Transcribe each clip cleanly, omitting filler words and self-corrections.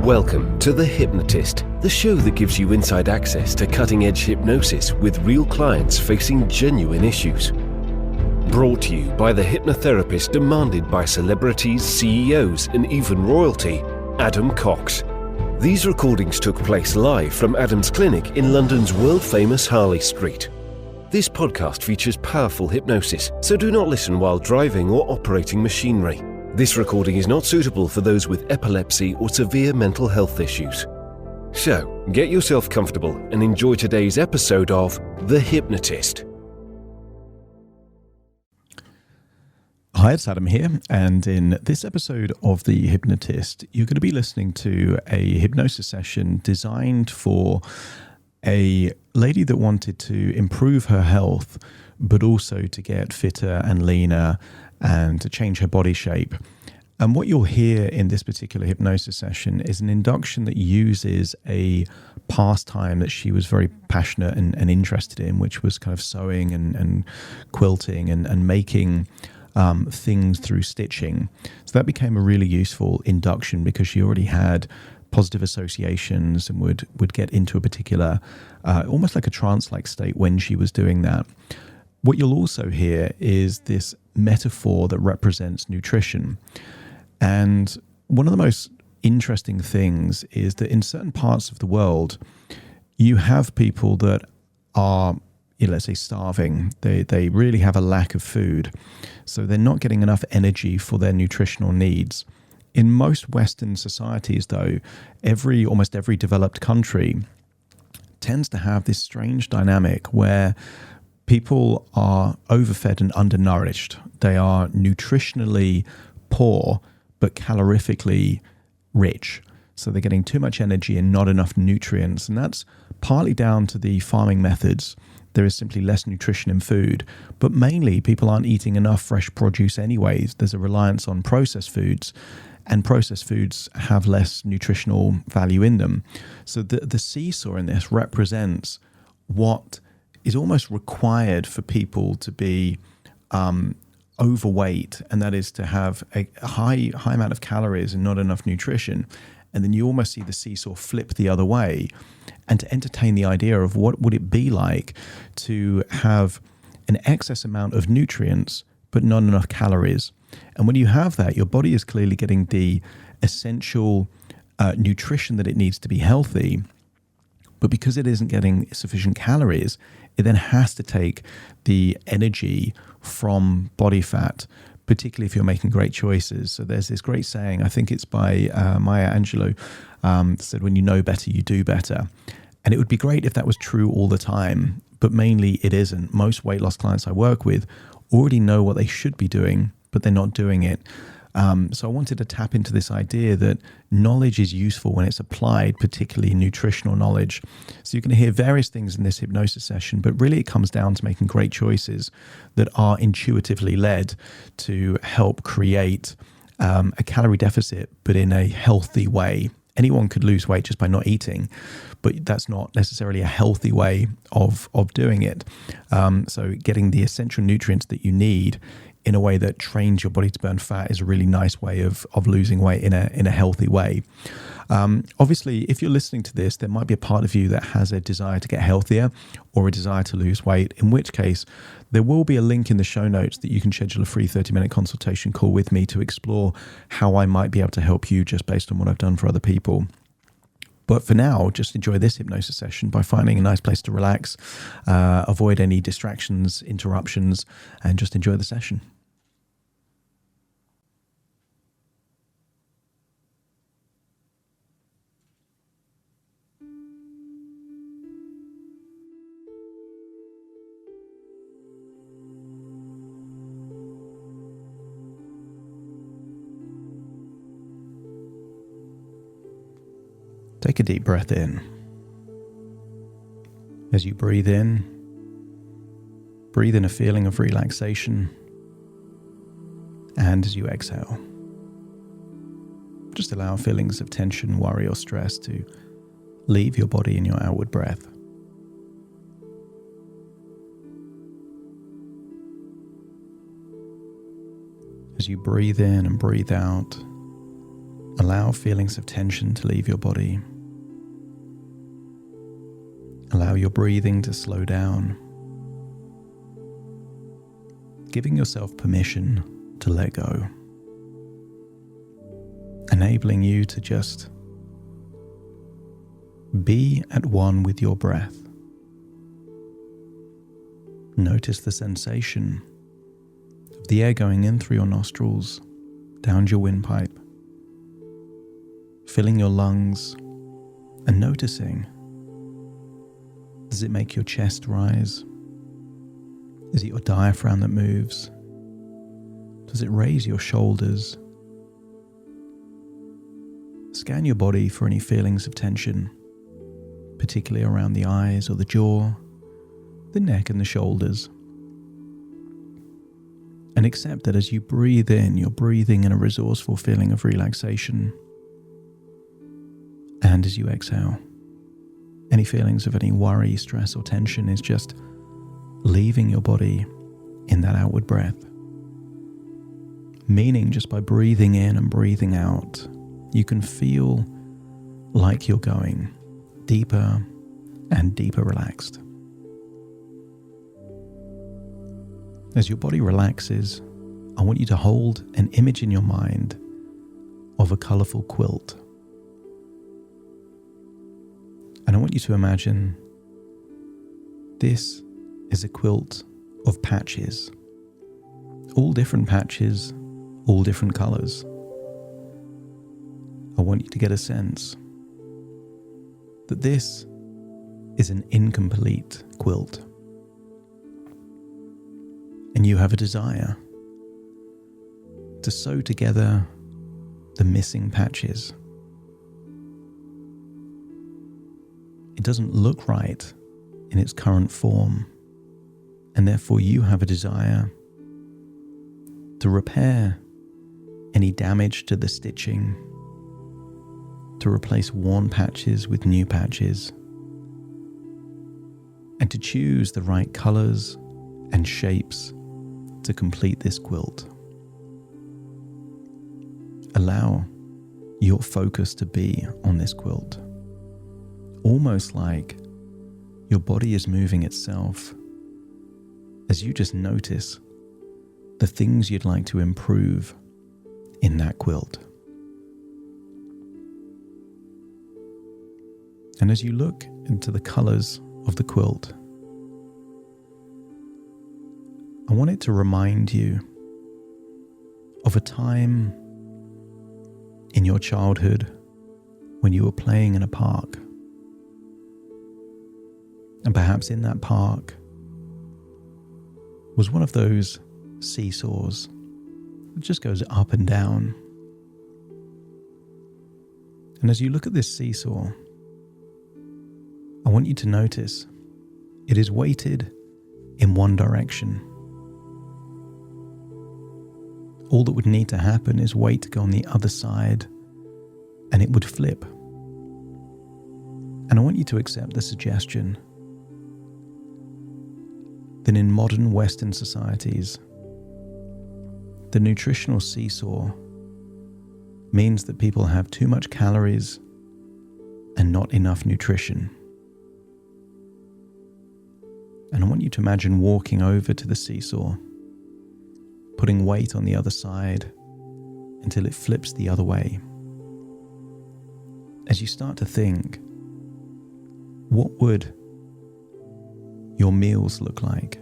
Welcome to The Hypnotist, the show that gives you inside access to cutting-edge hypnosis with real clients facing genuine issues. Brought to you by the hypnotherapist demanded by celebrities, CEOs, and even royalty, Adam Cox. These recordings took place live from Adam's clinic in London's world-famous Harley Street. This podcast features powerful hypnosis, so do not listen while driving or operating machinery. This recording is not suitable for those with epilepsy or severe mental health issues. So, get yourself comfortable and enjoy today's episode of The Hypnotist. Hi, it's Adam here, and in this episode of The Hypnotist, you're going to be listening to a hypnosis session designed for a lady that wanted to improve her health, but also to get fitter and leaner and to change her body shape. And what you'll hear in this particular hypnosis session is an induction that uses a pastime that she was very passionate and interested in, which was kind of sewing and quilting and making things through stitching. So that became a really useful induction because she already had positive associations and would get into a particular, almost like a trance-like state when she was doing that. What you'll also hear is this metaphor that represents nutrition. And one of the most interesting things is that in certain parts of the world, you have people that are, let's say, starving. They really have a lack of food. So they're not getting enough energy for their nutritional needs. In most Western societies, though, almost every developed country tends to have this strange dynamic where people are overfed and undernourished. They are nutritionally poor, but calorifically rich. So they're getting too much energy and not enough nutrients. And that's partly down to the farming methods. There is simply less nutrition in food, but mainly people aren't eating enough fresh produce anyways. There's a reliance on processed foods, and processed foods have less nutritional value in them. So the seesaw in this represents what is almost required for people to be overweight, and that is to have a high amount of calories and not enough nutrition. And then you almost see the seesaw flip the other way, and to entertain the idea of what would it be like to have an excess amount of nutrients but not enough calories. And when you have that, your body is clearly getting the essential nutrition that it needs to be healthy, but because it isn't getting sufficient calories, it then has to take the energy from body fat, particularly if you're making great choices. So there's this great saying, I think it's by Maya Angelou, said, when you know better, you do better. And it would be great if that was true all the time, but mainly it isn't. Most weight loss clients I work with already know what they should be doing, but they're not doing it. So I wanted to tap into this idea that knowledge is useful when it's applied, particularly nutritional knowledge. So you're going to hear various things in this hypnosis session, but really it comes down to making great choices that are intuitively led to help create a calorie deficit, but in a healthy way. Anyone could lose weight just by not eating, but that's not necessarily a healthy way of doing it. So getting the essential nutrients that you need in a way that trains your body to burn fat is a really nice way of losing weight in a healthy way. Obviously, if you're listening to this, there might be a part of you that has a desire to get healthier or a desire to lose weight, in which case there will be a link in the show notes that you can schedule a free 30-minute consultation call with me to explore how I might be able to help you just based on what I've done for other people. But for now, just enjoy this hypnosis session by finding a nice place to relax, avoid any distractions, interruptions, and just enjoy the session. Take a deep breath in. As you breathe in a feeling of relaxation. And as you exhale, just allow feelings of tension, worry, or stress to leave your body in your outward breath. As you breathe in and breathe out, Allow feelings of tension to leave your body. Allow your breathing to slow down, giving yourself permission to let go, enabling you to just be at one with your breath. Notice the sensation of the air going in through your nostrils, down your windpipe, filling your lungs, and noticing, does it make your chest rise? Is it your diaphragm that moves? Does it raise your shoulders? Scan your body for any feelings of tension, particularly around the eyes or the jaw, the neck and the shoulders. And accept that as you breathe in, you're breathing in a resourceful feeling of relaxation. And as you exhale, any feelings of any worry, stress or tension is just leaving your body in that outward breath. Meaning just by breathing in and breathing out, you can feel like you're going deeper and deeper relaxed. As your body relaxes, I want you to hold an image in your mind of a colourful quilt. And I want you to imagine this is a quilt of patches, all different patches, all different colours. I want you to get a sense that this is an incomplete quilt. And you have a desire to sew together the missing patches. It doesn't look right in its current form, and therefore you have a desire to repair any damage to the stitching, to replace worn patches with new patches, and to choose the right colours and shapes to complete this quilt. Allow your focus to be on this quilt, almost like your body is moving itself as you just notice the things you'd like to improve in that quilt. And as you look into the colours of the quilt, I want it to remind you of a time in your childhood when you were playing in a park. And perhaps in that park was one of those seesaws that just goes up and down. And as you look at this seesaw, I want you to notice it is weighted in one direction. All that would need to happen is weight to go on the other side and it would flip. And I want you to accept the suggestion that in modern Western societies, the nutritional seesaw means that people have too much calories and not enough nutrition. And I want you to imagine walking over to the seesaw, putting weight on the other side until it flips the other way. As you start to think, what would your meals look like?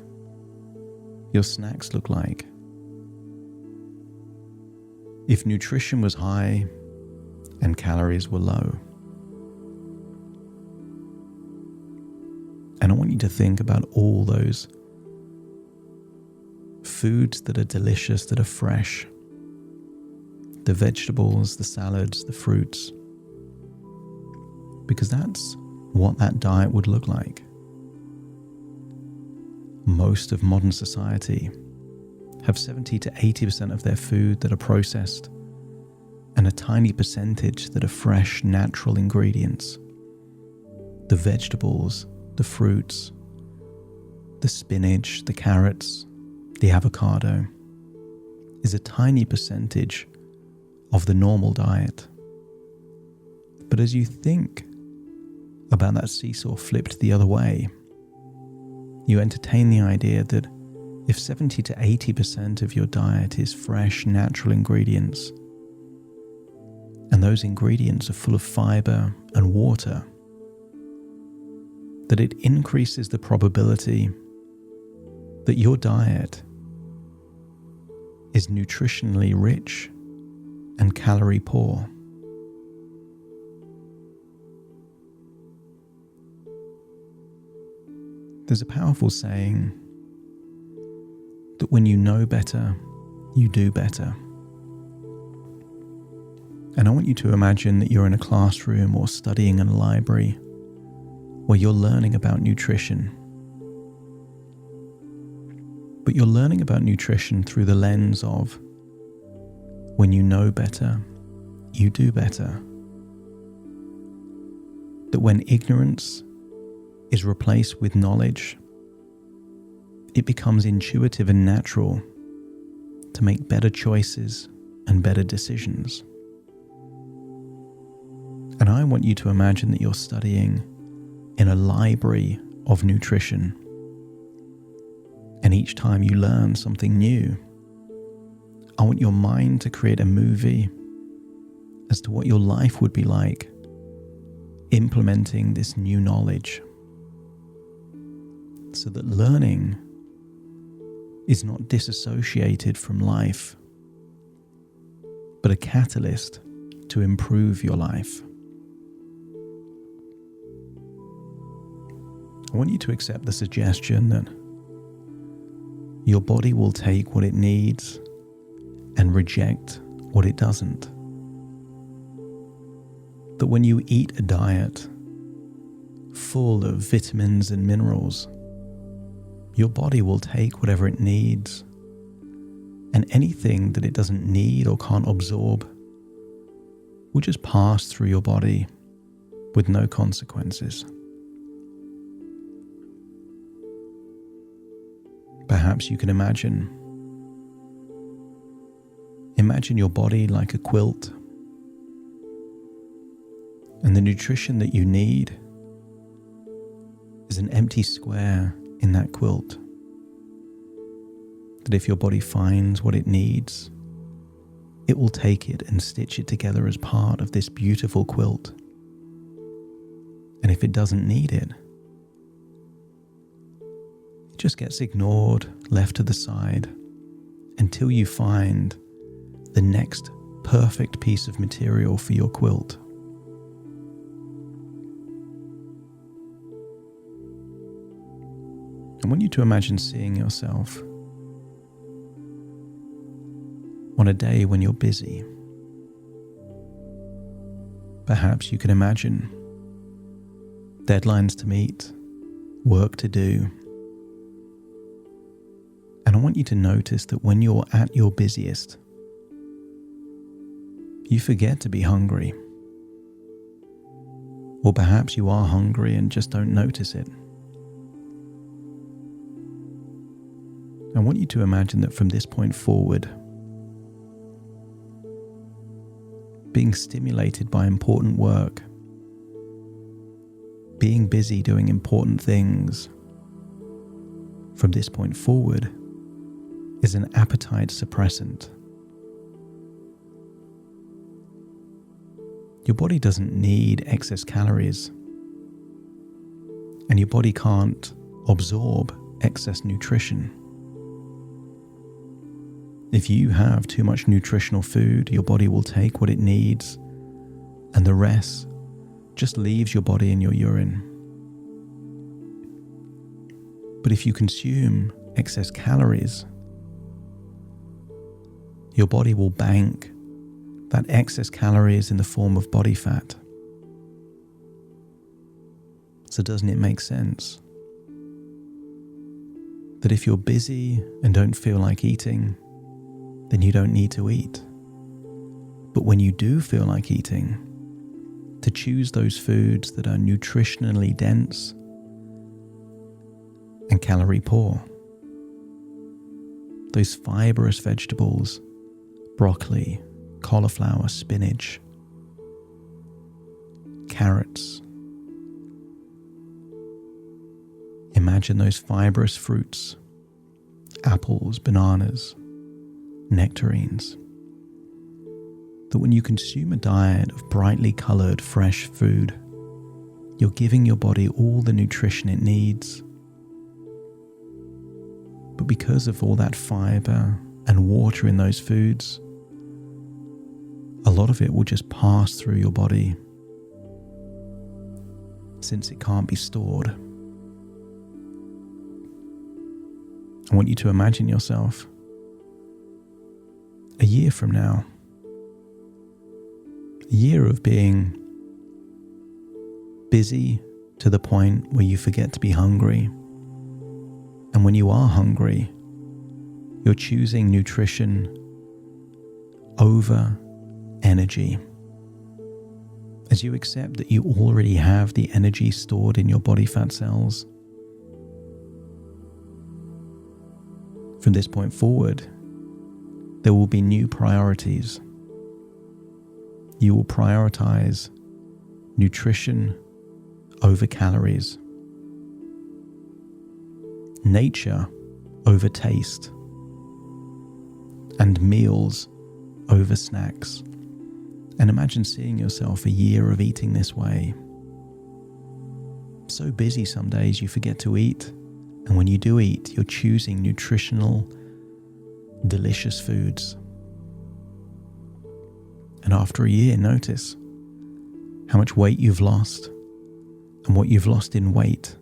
Your snacks look like? If nutrition was high and calories were low? And I want you to think about all those foods that are delicious, that are fresh. The vegetables, the salads, the fruits. Because that's what that diet would look like. Most of modern society have 70 to 80% of their food that are processed and a tiny percentage that are fresh, natural ingredients. The vegetables, the fruits, the spinach, the carrots, the avocado is a tiny percentage of the normal diet. But as you think about that seesaw flipped the other way, you entertain the idea that if 70 to 80% of your diet is fresh, natural ingredients, and those ingredients are full of fiber and water, that it increases the probability that your diet is nutritionally rich and calorie poor. There's a powerful saying that when you know better, you do better. And I want you to imagine that you're in a classroom or studying in a library where you're learning about nutrition. But you're learning about nutrition through the lens of when you know better, you do better. That when ignorance is replaced with knowledge, it becomes intuitive and natural to make better choices and better decisions. And I want you to imagine that you're studying in a library of nutrition. And each time you learn something new, I want your mind to create a movie as to what your life would be like implementing this new knowledge. So that learning is not disassociated from life, but a catalyst to improve your life. I want you to accept the suggestion that your body will take what it needs and reject what it doesn't. That when you eat a diet full of vitamins and minerals, your body will take whatever it needs, and anything that it doesn't need or can't absorb will just pass through your body with no consequences. Perhaps you can imagine your body like a quilt, and the nutrition that you need is an empty square in that quilt. That if your body finds what it needs, it will take it and stitch it together as part of this beautiful quilt. And if it doesn't need it, it just gets ignored, left to the side, until you find the next perfect piece of material for your quilt. I want you to imagine seeing yourself on a day when you're busy. Perhaps you can imagine deadlines to meet, work to do. And I want you to notice that when you're at your busiest, you forget to be hungry. Or perhaps you are hungry and just don't notice it. I want you to imagine that from this point forward, being stimulated by important work, being busy doing important things, from this point forward is an appetite suppressant. Your body doesn't need excess calories, and your body can't absorb excess nutrition. If you have too much nutritional food, your body will take what it needs, and the rest just leaves your body in your urine. But if you consume excess calories, your body will bank that excess calories in the form of body fat. So doesn't it make sense that if you're busy and don't feel like eating, then you don't need to eat? But when you do feel like eating, to choose those foods that are nutritionally dense and calorie poor. Those fibrous vegetables, broccoli, cauliflower, spinach. carrots. Imagine those fibrous fruits, apples, bananas, nectarines, that when you consume a diet of brightly coloured fresh food, you're giving your body all the nutrition it needs. But because of all that fibre and water in those foods, a lot of it will just pass through your body since it can't be stored. I want you to imagine yourself a year from now, a year of being busy to the point where you forget to be hungry. And when you are hungry, you're choosing nutrition over energy. As you accept that you already have the energy stored in your body fat cells, from this point forward, there will be new priorities. You will prioritize nutrition over calories, nature over taste, and meals over snacks. And imagine seeing yourself a year of eating this way. So busy some days you forget to eat, and when you do eat, you're choosing nutritional, delicious foods. And after a year, notice how much weight you've lost, and what you've lost in weight,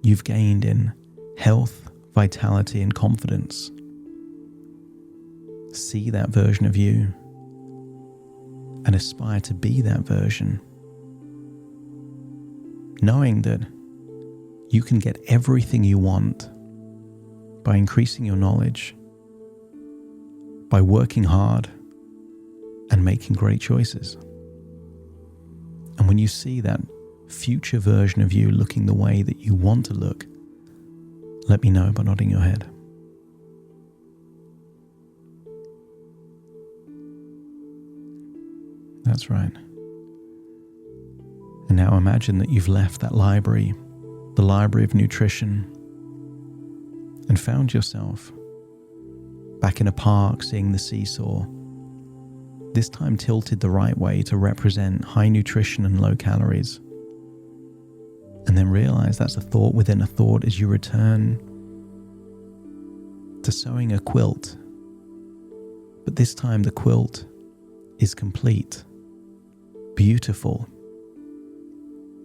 you've gained in health, vitality, and confidence. See that version of you and aspire to be that version, knowing that you can get everything you want by increasing your knowledge, by working hard and making great choices. And when you see that future version of you looking the way that you want to look, let me know by nodding your head. That's right. And now imagine that you've left that library, the library of nutrition, and found yourself back in a park seeing the seesaw, this time tilted the right way to represent high nutrition and low calories. And then realize that's a thought within a thought as you return to sewing a quilt. But this time the quilt is complete, beautiful,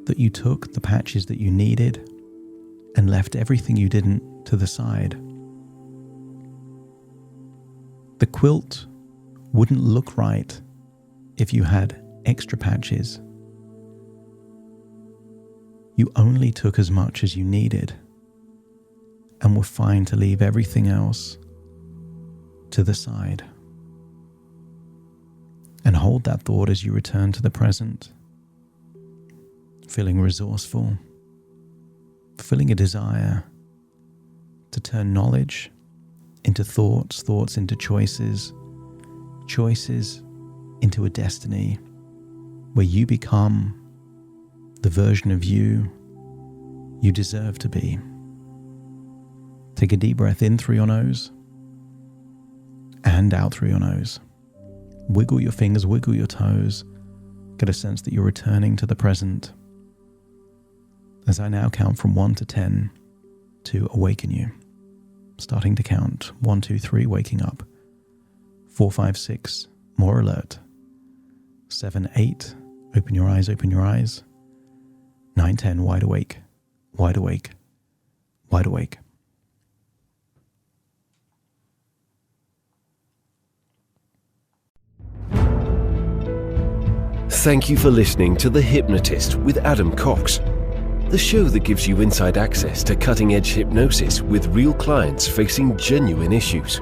that you took the patches that you needed and left everything you didn't to the side. The quilt wouldn't look right if you had extra patches. You only took as much as you needed and were fine to leave everything else to the side. And hold that thought as you return to the present, feeling resourceful, feeling a desire to turn knowledge into thoughts, thoughts into choices, choices into a destiny where you become the version of you deserve to be. Take a deep breath in through your nose and out through your nose. Wiggle your fingers, wiggle your toes. Get a sense that you're returning to the present. As I now count from 1 to 10 to awaken you. Starting to count 1, 2, 3, waking up. 4, 5, 6, more alert. 7, 8, open your eyes, open your eyes. 9, 10, wide awake, wide awake, wide awake. Thank you for listening to The Hypnotist with Adam Cox, the show that gives you inside access to cutting-edge hypnosis with real clients facing genuine issues.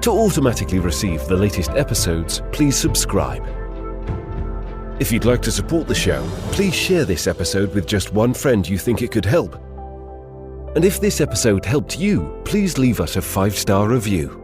To automatically receive the latest episodes, please subscribe. If you'd like to support the show, please share this episode with just one friend you think it could help. And if this episode helped you, please leave us a 5-star review.